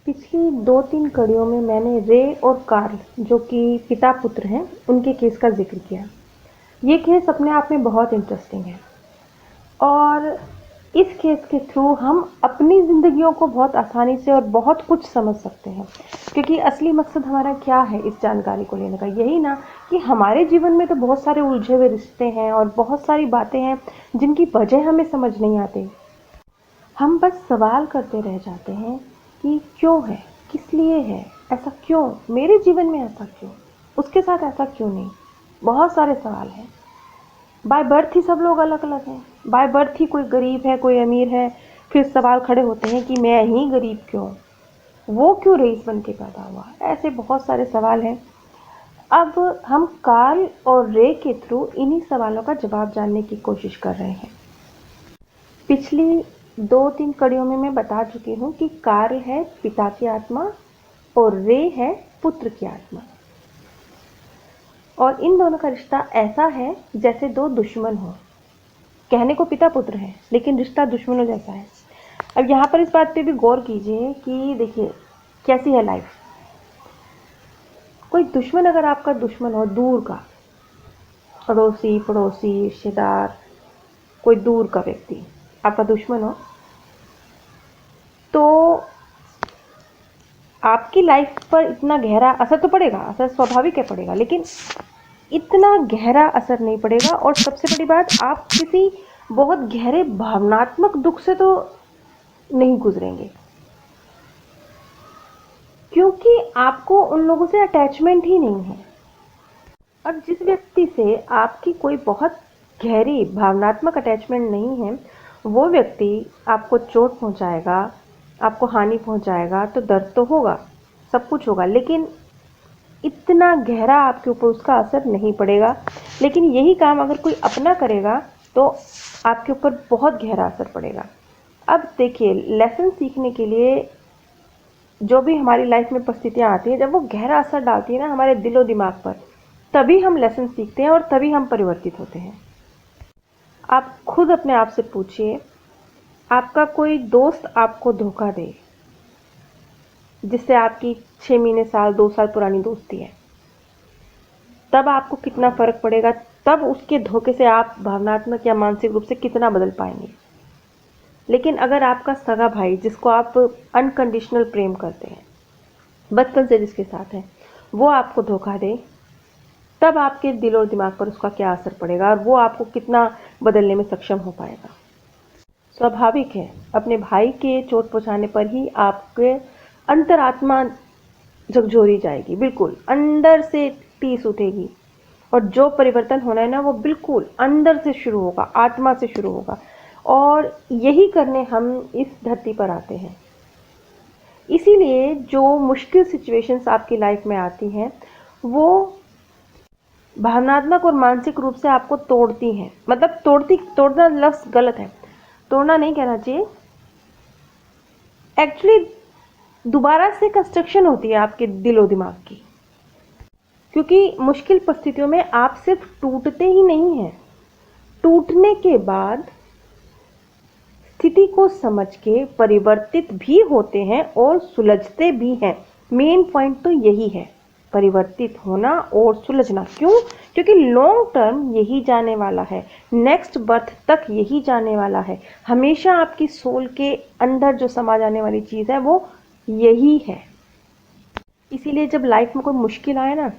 पिछली 2-3 कड़ियों में मैंने रे और कार्ल जो कि पिता पुत्र हैं उनके केस का जिक्र किया। ये केस अपने आप में बहुत इंटरेस्टिंग है और इस केस के थ्रू हम अपनी ज़िंदगियों को बहुत आसानी से और बहुत कुछ समझ सकते हैं, क्योंकि असली मकसद हमारा क्या है इस जानकारी को लेने का, यही ना कि हमारे जीवन में तो बहुत सारे उलझे हुए रिश्ते हैं और बहुत सारी बातें हैं जिनकी वजह हमें समझ नहीं आती। हम बस सवाल करते रह जाते हैं कि क्यों है, किस लिए है, ऐसा क्यों, मेरे जीवन में ऐसा क्यों, उसके साथ ऐसा क्यों नहीं। बहुत सारे सवाल हैं। बाय बर्थ ही सब लोग अलग अलग हैं। बाय बर्थ ही कोई गरीब है, कोई अमीर है। फिर सवाल खड़े होते हैं कि मैं ही गरीब क्यों, वो क्यों रईस बन के पैदा हुआ। ऐसे बहुत सारे सवाल हैं। अब हम कार्ल और रे के थ्रू इन्हीं सवालों का जवाब जानने की कोशिश कर रहे हैं। पिछली 2-3 कड़ियों में मैं बता चुकी हूँ कि कार्ल है पिता की आत्मा और रे है पुत्र की आत्मा, और इन दोनों का रिश्ता ऐसा है जैसे दो दुश्मन हो। कहने को पिता पुत्र है लेकिन रिश्ता दुश्मनों जैसा है। अब यहाँ पर इस बात पे भी गौर कीजिए कि देखिए कैसी है लाइफ। कोई दुश्मन अगर आपका दुश्मन हो, दूर का पड़ोसी रिश्तेदार, कोई दूर का व्यक्ति आपका दुश्मन हो, तो आपकी लाइफ पर इतना गहरा असर तो पड़ेगा, असर स्वाभाविक है पड़ेगा, लेकिन इतना गहरा असर नहीं पड़ेगा। और सबसे बड़ी बात, आप किसी बहुत गहरे भावनात्मक दुख से तो नहीं गुजरेंगे, क्योंकि आपको उन लोगों से अटैचमेंट ही नहीं है। अब जिस व्यक्ति से आपकी कोई बहुत गहरी भावनात्मक अटैचमेंट नहीं है, वो व्यक्ति आपको चोट पहुंचाएगा, आपको हानि पहुंचाएगा, तो दर्द तो होगा, सब कुछ होगा, लेकिन इतना गहरा आपके ऊपर उसका असर नहीं पड़ेगा। लेकिन यही काम अगर कोई अपना करेगा तो आपके ऊपर बहुत गहरा असर पड़ेगा। अब देखिए, लेसन सीखने के लिए जो भी हमारी लाइफ में परिस्थितियाँ आती हैं, जब वो गहरा असर डालती है ना हमारे दिलो दिमाग पर, तभी हम लेसन सीखते हैं और तभी हम परिवर्तित होते हैं। आप खुद अपने आप से पूछिए, आपका कोई दोस्त आपको धोखा दे, जिससे आपकी 6 महीने, साल, 2 साल पुरानी दोस्ती है, तब आपको कितना फ़र्क पड़ेगा, तब उसके धोखे से आप भावनात्मक या मानसिक रूप से कितना बदल पाएंगे। लेकिन अगर आपका सगा भाई, जिसको आप अनकंडीशनल प्रेम करते हैं, बचपन से जिसके साथ है, वो आपको धोखा दे, तब आपके दिल और दिमाग पर उसका क्या असर पड़ेगा और वो आपको कितना बदलने में सक्षम हो पाएगा। स्वाभाविक है, अपने भाई के चोट पहुंचाने पर ही आपके अंतरात्मा झकझोरी जाएगी, बिल्कुल अंदर से टीस उठेगी, और जो परिवर्तन होना है ना, वो बिल्कुल अंदर से शुरू होगा, आत्मा से शुरू होगा। और यही करने हम इस धरती पर आते हैं। इसीलिए जो मुश्किल सिचुएशंस आपकी लाइफ में आती हैं, वो भावनात्मक और मानसिक रूप से आपको तोड़ती हैं। मतलब तोड़ना लफ्ज़ गलत है, तोड़ना नहीं कहना चाहिए, एक्चुअली दोबारा से कंस्ट्रक्शन होती है आपके दिलो दिमाग की। क्योंकि मुश्किल परिस्थितियों में आप सिर्फ टूटते ही नहीं हैं, टूटने के बाद स्थिति को समझ के परिवर्तित भी होते हैं और सुलझते भी हैं। मेन पॉइंट तो यही है, परिवर्तित होना और सुलझना। क्यों? क्योंकि लॉन्ग टर्म यही जाने वाला है, नेक्स्ट बर्थ तक यही जाने वाला है। हमेशा आपकी सोल के अंदर जो समा जाने वाली चीज़ है वो यही है। इसीलिए जब लाइफ में कोई मुश्किल आए ना,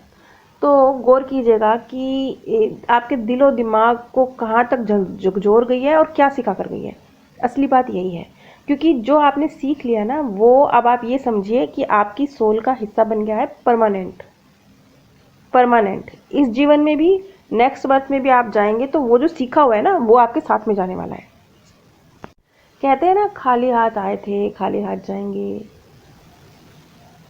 तो गौर कीजिएगा कि आपके दिलो दिमाग को कहाँ तक झकझोर गई है और क्या सिखा कर गई है। असली बात यही है, क्योंकि जो आपने सीख लिया ना, वो अब आप ये समझिए कि आपकी सोल का हिस्सा बन गया है, परमानेंट। इस जीवन में भी, नेक्स्ट बर्थ में भी आप जाएंगे तो वो जो सीखा हुआ है ना, वो आपके साथ में जाने वाला है। कहते हैं ना, खाली हाथ आए थे खाली हाथ जाएंगे।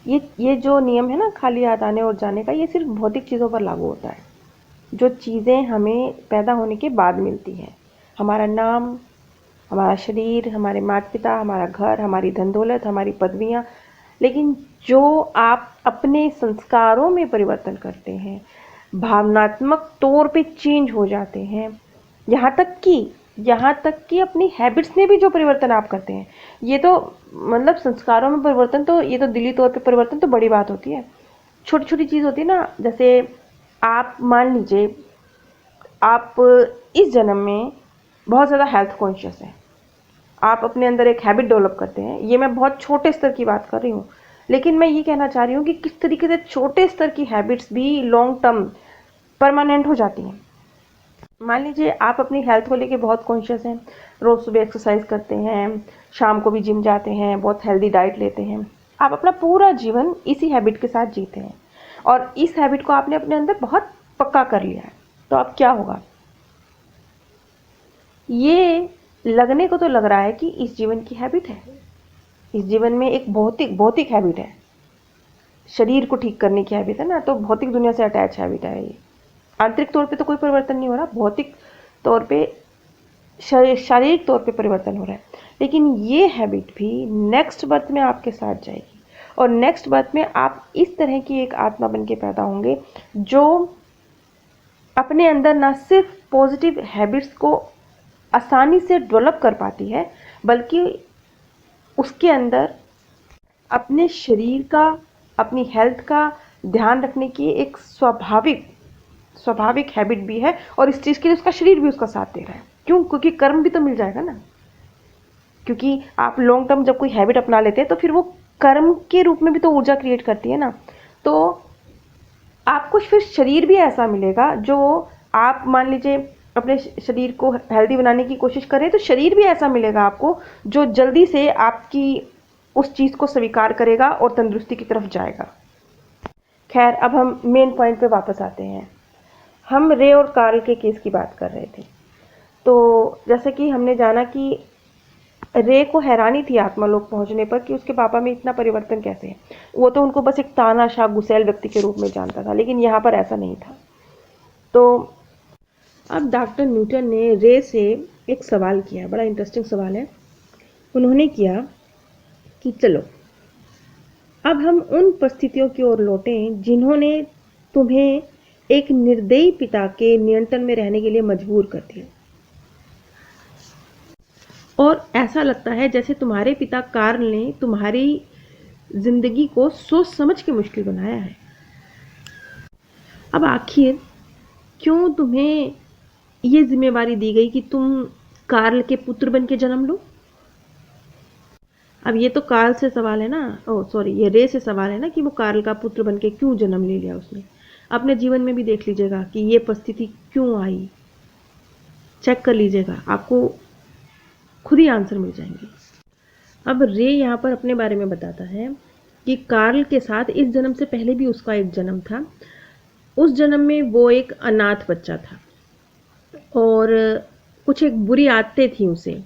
ये जो नियम है ना, खाली हाथ आने और जाने का, ये सिर्फ भौतिक चीज़ों पर लागू होता है। जो चीज़ें हमें पैदा होने के बाद मिलती हैं, हमारा नाम, हमारा शरीर, हमारे माता पिता, हमारा घर, हमारी धन दौलत, हमारी पदवियाँ, लेकिन जो आप अपने संस्कारों में परिवर्तन करते हैं, भावनात्मक तौर पे चेंज हो जाते हैं, यहाँ तक कि यहाँ तक कि अपनी हैबिट्स में भी जो परिवर्तन आप करते हैं, ये तो मतलब संस्कारों में परिवर्तन, तो ये तो दिली तौर पे परिवर्तन तो बड़ी बात होती है। छोटी छोटी चीज़ होती है ना, जैसे आप मान लीजिए आप इस जन्म में बहुत ज़्यादा हेल्थ कॉन्शियस हैं, आप अपने अंदर एक हैबिट डेवलप करते हैं। ये मैं बहुत छोटे स्तर की बात कर रही हूँ, लेकिन मैं ये कहना चाह रही हूँ कि किस तरीके से छोटे स्तर की हैबिट्स भी लॉन्ग टर्म परमानेंट हो जाती हैं। मान लीजिए आप अपनी हेल्थ को लेके बहुत कॉन्शियस हैं, रोज़ सुबह एक्सरसाइज करते हैं, शाम को भी जिम जाते हैं, बहुत हेल्दी डाइट लेते हैं, आप अपना पूरा जीवन इसी हैबिट के साथ जीते हैं और इस हैबिट को आपने अपने अंदर बहुत पक्का कर लिया है। तो अब क्या होगा, ये लगने को तो लग रहा है कि इस जीवन की हैबिट है, इस जीवन में एक भौतिक भौतिक हैबिट है, शरीर को ठीक करने की हैबिट है ना, तो भौतिक दुनिया से अटैच हैबिट है ये। आंतरिक तौर पे तो कोई परिवर्तन नहीं हो रहा, भौतिक तौर पे शारीरिक तौर पे परिवर्तन हो रहा है, लेकिन ये हैबिट भी नेक्स्ट बर्थ में आपके साथ जाएगी और नेक्स्ट बर्थ में आप इस तरह की एक आत्मा बन के पैदा होंगे जो अपने अंदर ना सिर्फ पॉजिटिव हैबिट्स को आसानी से डेवलप कर पाती है, बल्कि उसके अंदर अपने शरीर का, अपनी हेल्थ का ध्यान रखने की एक स्वाभाविक हैबिट भी है और इस चीज़ के लिए उसका शरीर भी उसका साथ दे रहा है। क्यों? क्योंकि कर्म भी तो मिल जाएगा ना, क्योंकि आप लॉन्ग टर्म जब कोई हैबिट अपना लेते हैं तो फिर वो कर्म के रूप में भी तो ऊर्जा क्रिएट करती है ना, तो आपको फिर शरीर भी ऐसा मिलेगा जो आप मान लीजिए अपने शरीर को हेल्दी बनाने की कोशिश करें तो शरीर भी ऐसा मिलेगा आपको जो जल्दी से आपकी उस चीज़ को स्वीकार करेगा और तंदुरुस्ती की तरफ जाएगा। खैर, अब हम मेन पॉइंट पे वापस आते हैं। हम रे और कार्ल के केस की बात कर रहे थे। तो जैसे कि हमने जाना कि रे को हैरानी थी आत्मालोक पहुंचने पर कि उसके पापा में इतना परिवर्तन कैसे है। वो तो उनको बस एक तानाशाह गुस्सैल व्यक्ति के रूप में जानता था, लेकिन यहाँ पर ऐसा नहीं था। तो अब डॉक्टर न्यूटन ने रे से एक सवाल किया, बड़ा इंटरेस्टिंग सवाल है। उन्होंने किया कि चलो अब हम उन परिस्थितियों की ओर लौटें जिन्होंने तुम्हें एक निर्दयी पिता के नियंत्रण में रहने के लिए मजबूर कर दिया और ऐसा लगता है जैसे तुम्हारे पिता कार्ल ने तुम्हारी जिंदगी को सोच समझ के मुश्किल बनाया है। अब आखिर क्यों तुम्हें ये जिम्मेवारी दी गई कि तुम कार्ल के पुत्र बन के जन्म लो? अब ये तो कार्ल से सवाल है ना, ये रे से सवाल है ना कि वो कार्ल का पुत्र बन के क्यों जन्म ले लिया उसने। अपने जीवन में भी देख लीजिएगा कि ये परिस्थिति क्यों आई, चेक कर लीजिएगा, आपको खुद ही आंसर मिल जाएंगे। अब रे यहाँ पर अपने बारे में बताता है कि कार्ल के साथ इस जन्म से पहले भी उसका एक जन्म था। उस जन्म में वो एक अनाथ बच्चा था और कुछ एक बुरी आदतें थी उसे,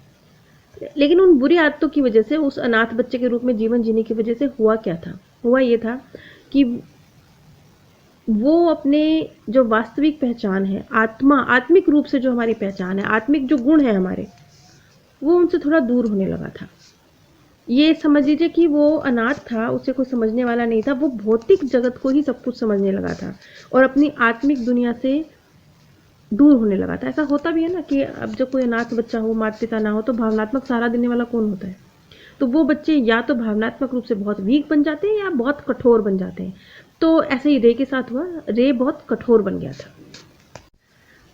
लेकिन उन बुरी आदतों की वजह से उस अनाथ बच्चे के रूप में जीवन जीने की वजह से हुआ क्या था, हुआ ये था कि वो अपने जो वास्तविक पहचान है, आत्मिक रूप से जो हमारी पहचान है, आत्मिक जो गुण है हमारे, वो उनसे थोड़ा दूर होने लगा था। ये समझ लीजिए कि वो अनाथ था, उसे कोई समझने वाला नहीं था, वो भौतिक जगत को ही सब कुछ समझने लगा था और अपनी आत्मिक दुनिया से दूर होने लगा था। ऐसा होता भी है ना कि अब जब कोई अनाथ बच्चा हो, माता पिता ना हो, तो भावनात्मक सहारा देने वाला कौन होता है? तो वो बच्चे या तो भावनात्मक रूप से बहुत वीक बन जाते हैं या बहुत कठोर बन जाते हैं। तो ऐसे ही रे के साथ हुआ, रे बहुत कठोर बन गया था।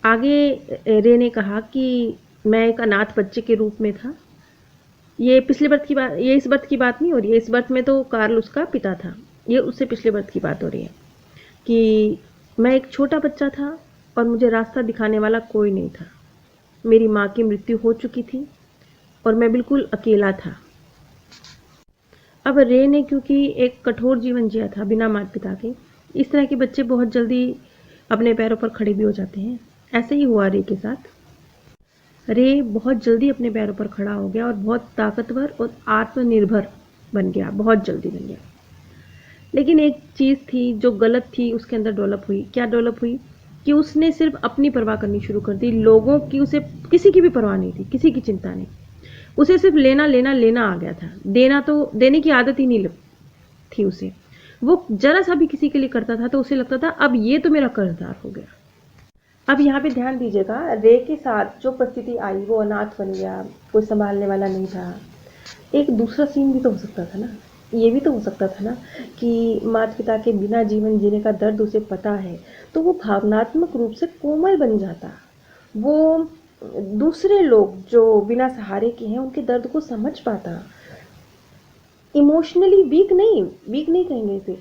आगे रे ने कहा कि मैं एक अनाथ बच्चे के रूप में था। ये पिछले बर्थ की बात, ये इस बर्थ की बात नहीं हो रही है। इस बर्थ में तो कार्ल उसका पिता था, ये उससे पिछले बर्थ की बात हो रही है कि मैं एक छोटा बच्चा था और मुझे रास्ता दिखाने वाला कोई नहीं था। मेरी माँ की मृत्यु हो चुकी थी और मैं बिल्कुल अकेला था। अब रे ने क्योंकि एक कठोर जीवन जिया था बिना माता पिता के, इस तरह के बच्चे बहुत जल्दी अपने पैरों पर खड़े भी हो जाते हैं। ऐसे ही हुआ रे के साथ। रे बहुत जल्दी अपने पैरों पर खड़ा हो गया और बहुत ताकतवर और आत्मनिर्भर बन गया, बहुत जल्दी बन गया। लेकिन एक चीज़ थी जो गलत थी उसके अंदर डेवलप हुई। क्या डेवलप हुई कि उसने सिर्फ अपनी परवाह करनी शुरू कर दी, लोगों की उसे किसी की भी परवाह नहीं थी, किसी की चिंता नहीं। उसे सिर्फ लेना लेना लेना आ गया था, देना तो देने की आदत ही नहीं थी उसे। वो जरा सा भी किसी के लिए करता था तो उसे लगता था अब ये तो मेरा कर्जदार हो गया, अब यहाँ पे ध्यान दीजिएगा, रे के साथ जो परिस्थिति आई, वो अनाथ बन गया, कोई संभालने वाला नहीं था। एक दूसरा सीन भी तो हो सकता था ना, ये भी तो हो सकता था ना कि माता पिता के बिना जीवन जीने का दर्द उसे पता है, तो वो भावनात्मक रूप से कोमल बन जाता। वो दूसरे लोग जो बिना सहारे के हैं उनके दर्द को समझ पाता। इमोशनली वीक नहीं कहेंगे इसे,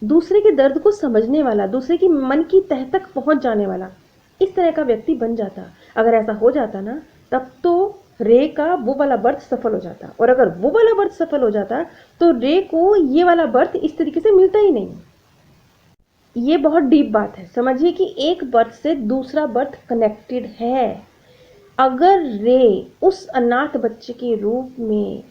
दूसरे के दर्द को समझने वाला, दूसरे की मन की तह तक पहुंच जाने वाला, इस तरह का व्यक्ति बन जाता। अगर ऐसा हो जाता ना, तब तो रे का वो वाला बर्थ सफल हो जाता, और अगर वो वाला बर्थ सफल हो जाता तो रे को ये वाला बर्थ इस तरीके से मिलता ही नहीं। ये बहुत डीप बात है, समझिए कि एक बर्थ से दूसरा बर्थ कनेक्टेड है। अगर रे उस अनाथ बच्चे के रूप में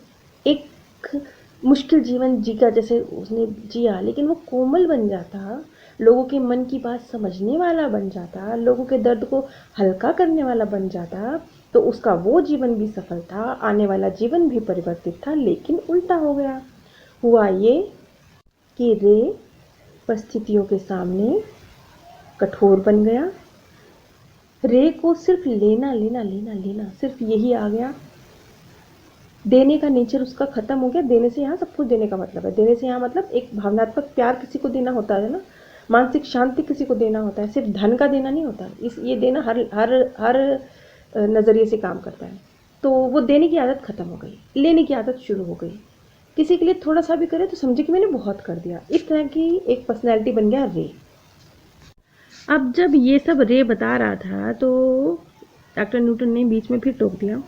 एक मुश्किल जीवन जीगा जैसे उसने जिया, लेकिन वो कोमल बन जाता, लोगों के मन की बात समझने वाला बन जाता, लोगों के दर्द को हल्का करने वाला बन जाता, तो उसका वो जीवन भी सफल था, आने वाला जीवन भी परिवर्तित था। लेकिन उल्टा हो गया। हुआ ये कि रे परिस्थितियों के सामने कठोर बन गया। रे को सिर्फ लेना लेना लेना लेना, सिर्फ यही आ गया। देने का नेचर उसका खत्म हो गया। देने से यहाँ सब कुछ देने का मतलब है, देने से यहाँ मतलब एक भावनात्मक प्यार किसी को देना होता है ना, मानसिक शांति किसी को देना होता है, सिर्फ धन का देना नहीं होता। ये देना हर हर हर नज़रिए से काम करता है। तो वो देने की आदत खत्म हो गई, लेने की आदत शुरू हो गई। किसी के लिए थोड़ा सा भी करे तो समझे कि मैंने बहुत कर दिया। इस तरह की एक पर्सनैलिटी बन गया रे। अब जब ये सब रे बता रहा था तो डॉक्टर न्यूटन ने बीच में फिर टोक दिया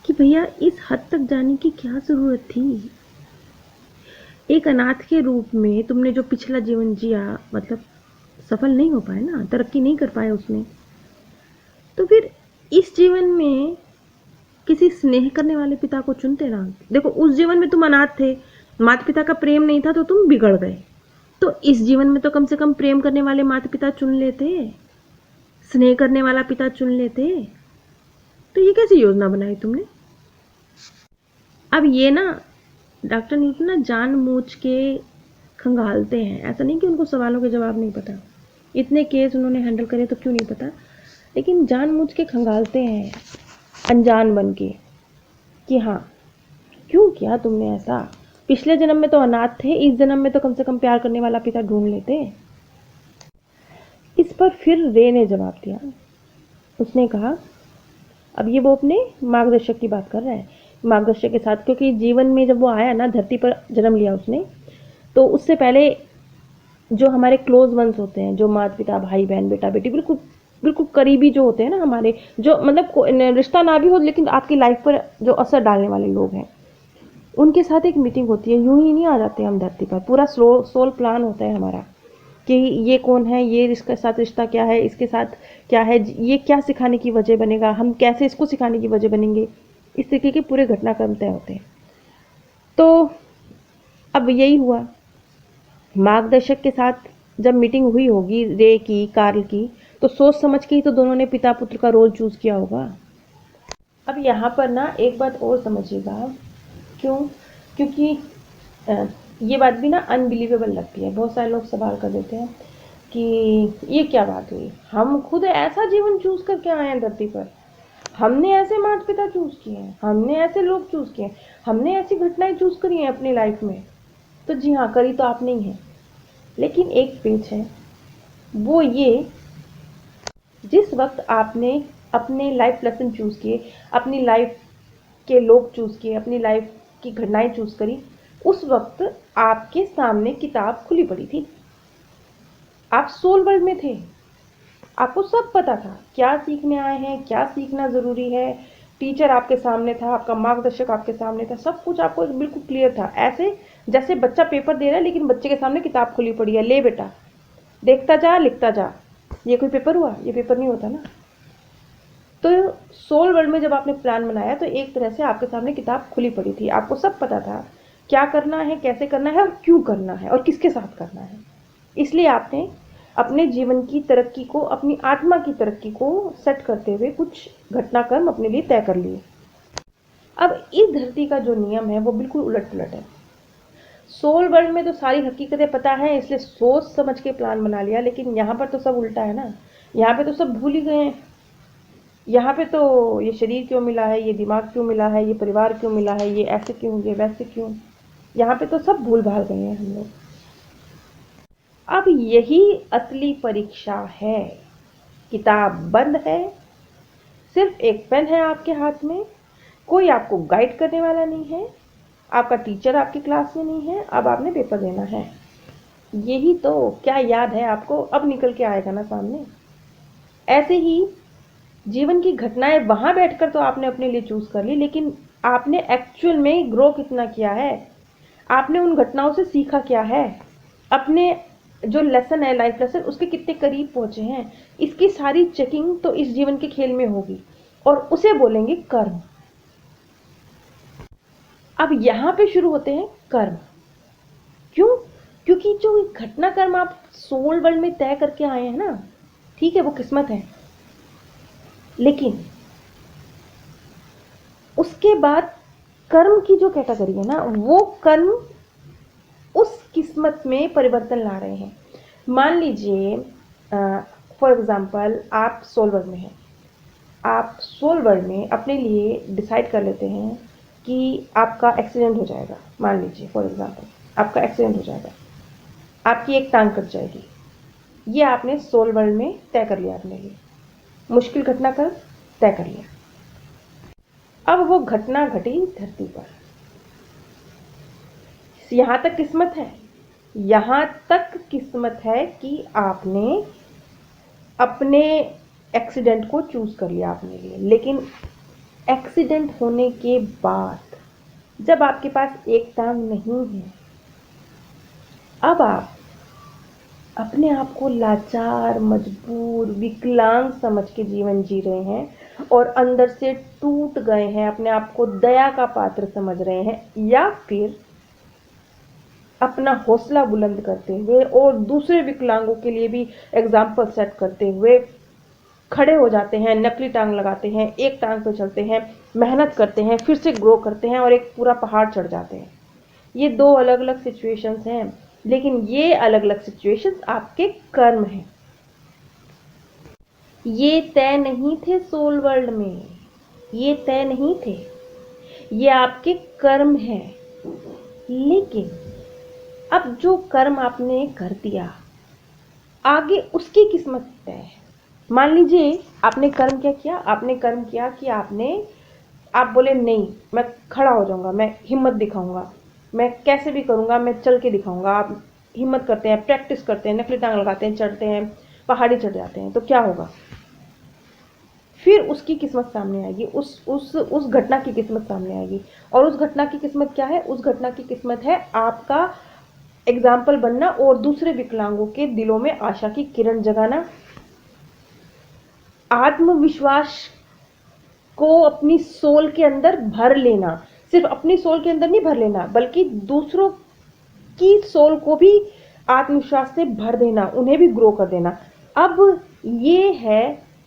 कि भैया इस हद तक जाने की क्या ज़रूरत थी। एक अनाथ के रूप में तुमने जो पिछला जीवन जिया, मतलब सफल नहीं हो पाए ना, तरक्की नहीं कर पाए उसमें, तो फिर इस जीवन में किसी स्नेह करने वाले पिता को चुनते ना। देखो, उस जीवन में तुम अनाथ थे, माता पिता का प्रेम नहीं था, तो तुम बिगड़ गए। तो इस जीवन में तो कम से कम प्रेम करने वाले माता पिता चुन लेते, स्नेह करने वाला पिता चुन लेते। तो ये कैसी योजना बनाई तुमने? अब ये ना डॉक्टर न्यूटन ना जानबूझ के खंगालते हैं, ऐसा नहीं कि उनको सवालों के जवाब नहीं पता, इतने केस उन्होंने हैंडल करे तो क्यों नहीं पता, लेकिन जानबूझ के खंगालते हैं अनजान बन के कि हाँ, क्यों किया तुमने ऐसा? पिछले जन्म में तो अनाथ थे, इस जन्म में तो कम से कम प्यार करने वाला पिता ढूंढ लेते। इस पर फिर रे ने जवाब दिया। उसने कहा, अब ये वो अपने मार्गदर्शक की बात कर रहा है, मार्गदर्शक के साथ, क्योंकि जीवन में जब वो आया ना, धरती पर जन्म लिया उसने, तो उससे पहले जो हमारे क्लोज वंस होते हैं, जो माता पिता, भाई बहन, बेटा बेटी, बिल्कुल बिल्कुल करीबी जो होते हैं ना हमारे, जो मतलब रिश्ता ना भी हो लेकिन आपकी लाइफ पर जो असर डालने वाले लोग हैं, उनके साथ एक मीटिंग होती है। यूं ही नहीं आ जाते हम धरती पर, पूरा सोल प्लान होता है हमारा कि ये कौन है, ये इसके साथ रिश्ता क्या है, इसके साथ क्या है, ये क्या सिखाने की वजह बनेगा, हम कैसे इसको सिखाने की वजह बनेंगे, इस तरीके के पूरे घटनाक्रम तय होते हैं। तो अब यही हुआ, मार्गदर्शक के साथ जब मीटिंग हुई होगी रे की, कार्ल की, तो सोच समझ के ही तो दोनों ने पिता पुत्र का रोल चूज किया होगा। अब यहाँ पर ना एक बात और समझिएगा, क्यों? क्योंकि ये बात भी ना अनबिलीवेबल लगती है। बहुत सारे लोग सवाल कर देते हैं कि ये क्या बात हुई, हम खुद ऐसा जीवन चूज करके आए हैं धरती पर, हमने ऐसे माता पिता चूज किए हैं, हमने ऐसे लोग चूज किए हैं, हमने ऐसी घटनाएं चूज करी हैं अपनी लाइफ में। तो जी हाँ, करी तो आपने ही है, लेकिन एक पेच है, वो ये, जिस वक्त आपने अपने लाइफ लेसन चूज किए, अपनी लाइफ के लोग चूज किए, अपनी लाइफ की घटनाएं चूज करी, उस वक्त आपके सामने किताब खुली पड़ी थी। आप सोल वर्ल्ड में थे, आपको सब पता था क्या सीखने आए हैं, क्या सीखना जरूरी है। टीचर आपके सामने था, आपका मार्गदर्शक आपके सामने था, सब कुछ आपको बिल्कुल क्लियर था। ऐसे जैसे बच्चा पेपर दे रहा है लेकिन बच्चे के सामने किताब खुली पड़ी है, ले बेटा देखता जा, लिखता जा। ये कोई पेपर हुआ? ये पेपर नहीं होता ना। तो सोल वर्ल्ड में जब आपने प्लान बनाया तो एक तरह से आपके सामने किताब खुली पड़ी थी, आपको सब पता था क्या करना है, कैसे करना है, और क्यों करना है, और किसके साथ करना है। इसलिए आपने अपने जीवन की तरक्की को, अपनी आत्मा की तरक्की को सेट करते हुए कुछ घटनाक्रम अपने लिए तय कर लिए। अब इस धरती का जो नियम है वो बिल्कुल उलट पुलट है। सोल वर्ल्ड में तो सारी हकीकतें पता है, इसलिए सोच समझ के प्लान बना लिया, लेकिन यहाँ पर तो सब उल्टा है ना। यहाँ पे तो सब भूल ही गए हैं। यहाँ पे तो ये शरीर क्यों मिला है, ये दिमाग क्यों मिला है, ये परिवार क्यों मिला है, ये ऐसे क्यों, ये वैसे क्यों, यहाँ पे तो सब भूल भाल गए हैं हम लोग। अब यही असली परीक्षा है। किताब बंद है, सिर्फ एक पेन है आपके हाथ में, कोई आपको गाइड करने वाला नहीं है, आपका टीचर आपकी क्लास में नहीं है, अब आपने पेपर देना है। यही तो, क्या याद है आपको, अब निकल के आएगा ना सामने। ऐसे ही जीवन की घटनाएं वहां बैठकर तो आपने अपने लिए चूज कर ली, लेकिन आपने एक्चुअल में ग्रो कितना किया है, आपने उन घटनाओं से सीखा क्या है, अपने जो लेसन है लाइफ लेसन उसके कितने करीब पहुंचे हैं, इसकी सारी चेकिंग तो इस जीवन के खेल में होगी, और उसे बोलेंगे कर्म। अब यहां पे शुरू होते हैं कर्म। क्यों? क्योंकि जो घटना कर्म आप सोल वर्ल्ड में तय करके आए हैं ना, ठीक है वो किस्मत है, लेकिन उसके बाद कर्म की जो कैटेगरी है ना, वो कर्म उस किस्मत में परिवर्तन ला रहे हैं। मान लीजिए फॉर एग्जांपल आप सोल वर्ल्ड में हैं, आप सोल वर्ल्ड में अपने लिए डिसाइड कर लेते हैं कि आपका एक्सीडेंट हो जाएगा। मान लीजिए फॉर एग्जांपल आपका एक्सीडेंट हो जाएगा, आपकी एक टांग कट जाएगी, ये आपने सोल वर्ल्ड में तय कर लिया अपने लिए, मुश्किल घटना कर तय कर लिया। अब वो घटना घटी धरती पर, यहां तक किस्मत है, यहां तक किस्मत है कि आपने अपने एक्सीडेंट को चूज कर लिया अपने लिए। लेकिन एक्सीडेंट होने के बाद जब आपके पास एक टांग नहीं है, अब आप अपने आप को लाचार, मजबूर, विकलांग समझ के जीवन जी रहे हैं और अंदर से टूट गए हैं, अपने आप को दया का पात्र समझ रहे हैं, या फिर अपना हौसला बुलंद करते हुए और दूसरे विकलांगों के लिए भी एग्जाम्पल सेट करते हुए खड़े हो जाते हैं, नकली टांग लगाते हैं, एक टांग पे चलते हैं, मेहनत करते हैं, फिर से ग्रो करते हैं और एक पूरा पहाड़ चढ़ जाते हैं। ये दो अलग अलग सिचुएशंस हैं, लेकिन ये अलग अलग सिचुएशंस आपके कर्म हैं। ये तय नहीं थे सोल वर्ल्ड में, ये तय नहीं थे, ये आपके कर्म हैं। लेकिन अब जो कर्म आपने कर दिया, आगे उसकी किस्मत तय है। मान लीजिए आपने कर्म क्या किया, आपने कर्म किया कि आप बोले नहीं मैं खड़ा हो जाऊंगा, मैं हिम्मत दिखाऊंगा, मैं कैसे भी करूंगा, मैं चल के दिखाऊंगा। आप हिम्मत करते हैं, प्रैक्टिस करते हैं, नकली टांग लगाते हैं, चढ़ते हैं, पहाड़ी चढ़ जाते हैं, तो क्या होगा? फिर उसकी किस्मत सामने आएगी, उस घटना की किस्मत सामने आएगी। और उस घटना की किस्मत क्या है? उस घटना की किस्मत है आपका एग्जाम्पल बनना और दूसरे विकलांगों के दिलों में आशा की किरण जगाना, आत्मविश्वास को अपनी सोल के अंदर भर लेना। सिर्फ अपनी सोल के अंदर नहीं भर लेना, बल्कि दूसरों की सोल को भी आत्मविश्वास से भर देना, उन्हें भी ग्रो कर देना। अब ये है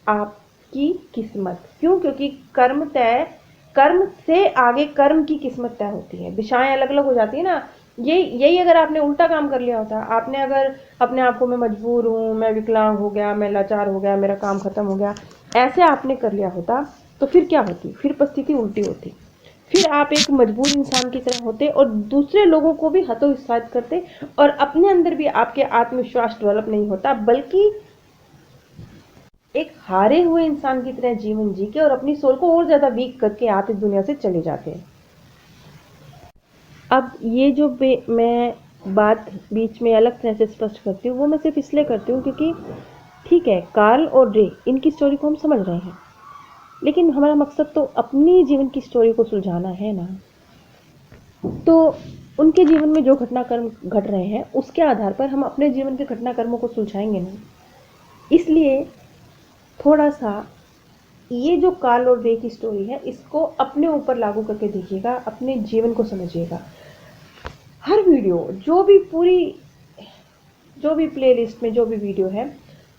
आपकी किस्मत। क्यों? क्योंकि कर्म से आगे कर्म की किस्मत तय होती है, दिशाएं अलग अलग हो जाती है ना। यही अगर आपने उल्टा काम कर लिया होता, आपने अगर अपने आप को मैं मजबूर हूं, मैं विकलांग हो गया, मैं लाचार हो गया, मेरा काम खत्म हो गया, ऐसे आपने कर लिया होता, तो फिर क्या होती? फिर परिस्थिति उल्टी होती। फिर आप एक मजबूर इंसान की तरह होते और दूसरे लोगों को भी हतोत्साहित करते, और अपने अंदर भी आपके आत्मविश्वास डेवलप नहीं होता, बल्कि एक हारे हुए इंसान की तरह जीवन जी के और अपनी सोल को और ज्यादा वीक करके आप इस दुनिया से चले जाते हैं। अब ये जो मैं बात बीच में अलग तरह से स्पष्ट करती हूँ, वो मैं सिर्फ इसलिए करती हूँ क्योंकि ठीक है, कार्ल और रे इनकी स्टोरी को हम समझ रहे हैं, लेकिन हमारा मकसद तो अपनी जीवन की स्टोरी को सुलझाना है ना। तो उनके जीवन में जो घटनाक्रम घट रहे हैं, उसके आधार पर हम अपने जीवन के घटनाक्रमों को सुलझाएंगे नहीं। इसलिए थोड़ा सा ये जो कार्ल और रे की स्टोरी है, इसको अपने ऊपर लागू करके देखिएगा, अपने जीवन को समझिएगा। हर वीडियो, जो भी प्लेलिस्ट में जो भी वीडियो है,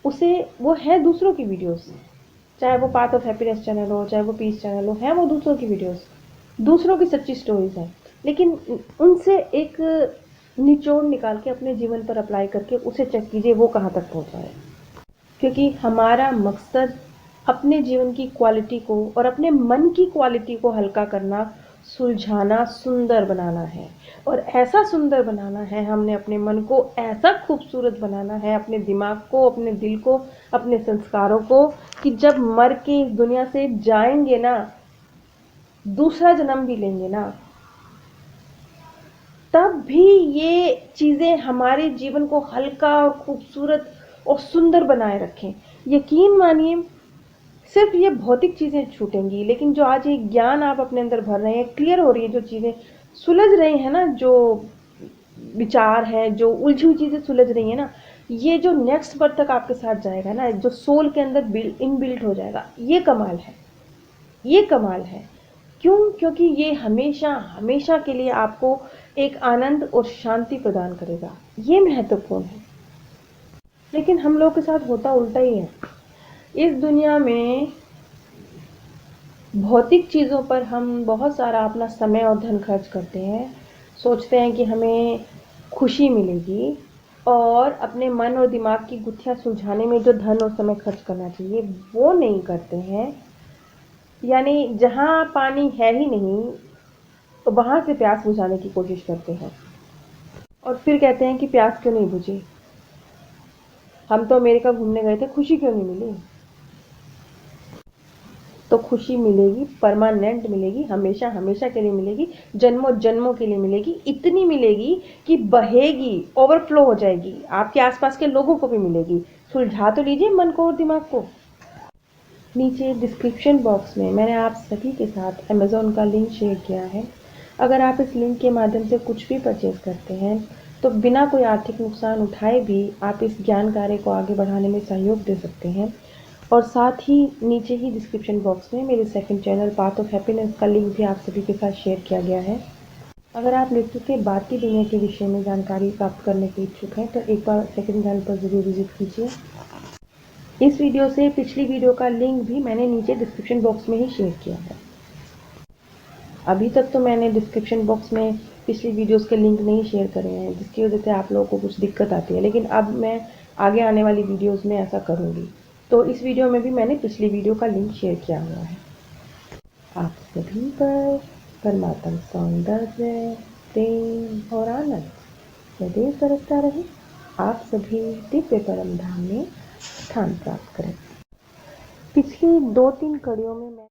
उसे वो है दूसरों की वीडियोस, चाहे वो पाथ ऑफ हैप्पीनेस चैनल हो, चाहे वो पीस चैनल हो, है वो दूसरों की वीडियोस, दूसरों की सच्ची स्टोरीज हैं। लेकिन उनसे एक निचोड़ निकाल के अपने जीवन पर अप्लाई करके उसे चेक कीजिए वो कहाँ तक पहुँचा है। क्योंकि हमारा मकसद अपने जीवन की क्वालिटी को और अपने मन की क्वालिटी को हल्का करना, सुलझाना, सुंदर बनाना है। और ऐसा सुंदर बनाना है, हमने अपने मन को ऐसा खूबसूरत बनाना है, अपने दिमाग को, अपने दिल को, अपने संस्कारों को, कि जब मर के इस दुनिया से जाएंगे ना, दूसरा जन्म भी लेंगे ना, तब भी ये चीज़ें हमारे जीवन को हल्का और खूबसूरत और सुंदर बनाए रखें। यकीन मानिए, सिर्फ ये भौतिक चीज़ें छूटेंगी, लेकिन जो आज ये ज्ञान आप अपने अंदर भर रहे हैं, क्लियर हो रही है जो चीज़ें सुलझ रही हैं ना, जो विचार है, जो उलझी हुई चीज़ें सुलझ रही हैं ना, ये जो नेक्स्ट बर्थ तक आपके साथ जाएगा ना, जो सोल के अंदर इनबिल्ट हो जाएगा, ये कमाल है। ये कमाल है। क्यों? क्योंकि ये हमेशा हमेशा के लिए आपको एक आनंद और शांति प्रदान करेगा। ये महत्वपूर्ण है। लेकिन हम लोग के साथ होता उल्टा ही है। इस दुनिया में भौतिक चीज़ों पर हम बहुत सारा अपना समय और धन खर्च करते हैं। सोचते हैं कि हमें खुशी मिलेगी, और अपने मन और दिमाग की गुत्थियाँ सुलझाने में जो धन और समय खर्च करना चाहिए, वो नहीं करते हैं। यानी जहाँ पानी है ही नहीं, तो वहाँ से प्यास बुझाने की कोशिश करते हैं, और फिर कहते हैं कि प्यास क्यों नहीं बुझी, हम तो अमेरिका घूमने गए थे, खुशी क्यों नहीं मिली। तो खुशी मिलेगी, परमानेंट मिलेगी, हमेशा हमेशा के लिए मिलेगी, जन्मों जन्मों के लिए मिलेगी, इतनी मिलेगी कि बहेगी, ओवरफ्लो हो जाएगी, आपके आसपास के लोगों को भी मिलेगी। सुलझा तो लीजिए मन को और दिमाग को। नीचे डिस्क्रिप्शन बॉक्स में मैंने आप सभी के साथ अमेज़न का लिंक शेयर किया है। अगर आप इस लिंक के माध्यम से कुछ भी परचेज़ करते हैं, तो बिना कोई आर्थिक नुकसान उठाए भी आप इस ज्ञान कार्य को आगे बढ़ाने में सहयोग दे सकते हैं। और साथ ही नीचे ही डिस्क्रिप्शन बॉक्स में मेरे second channel path of happiness का लिंक भी आप सभी के साथ शेयर किया गया है। अगर आप मृत्यु के बाद की दुनिया के विषय में जानकारी प्राप्त करने के इच्छुक हैं, तो एक बार सेकंड चैनल पर ज़रूर विजिट कीजिए। इस वीडियो से पिछली वीडियो का लिंक भी मैंने नीचे डिस्क्रिप्शन बॉक्स में ही शेयर किया है। अभी तक तो मैंने डिस्क्रिप्शन बॉक्स में पिछली वीडियोस के लिंक नहीं शेयर करे हैं, जिसकी वजह से आप लोगों को कुछ दिक्कत आती है, लेकिन अब मैं आगे आने वाली वीडियोस में ऐसा करूँगी। तो इस वीडियो में भी मैंने पिछली वीडियो का लिंक शेयर किया हुआ है। आप सभी पर परमात्म सौंदर्य, प्रेम और आनंद सदैव बरसता रहे। आप सभी दिव्य परम धाम में स्थान प्राप्त करें। पिछली 2-3 कड़ियों में मैं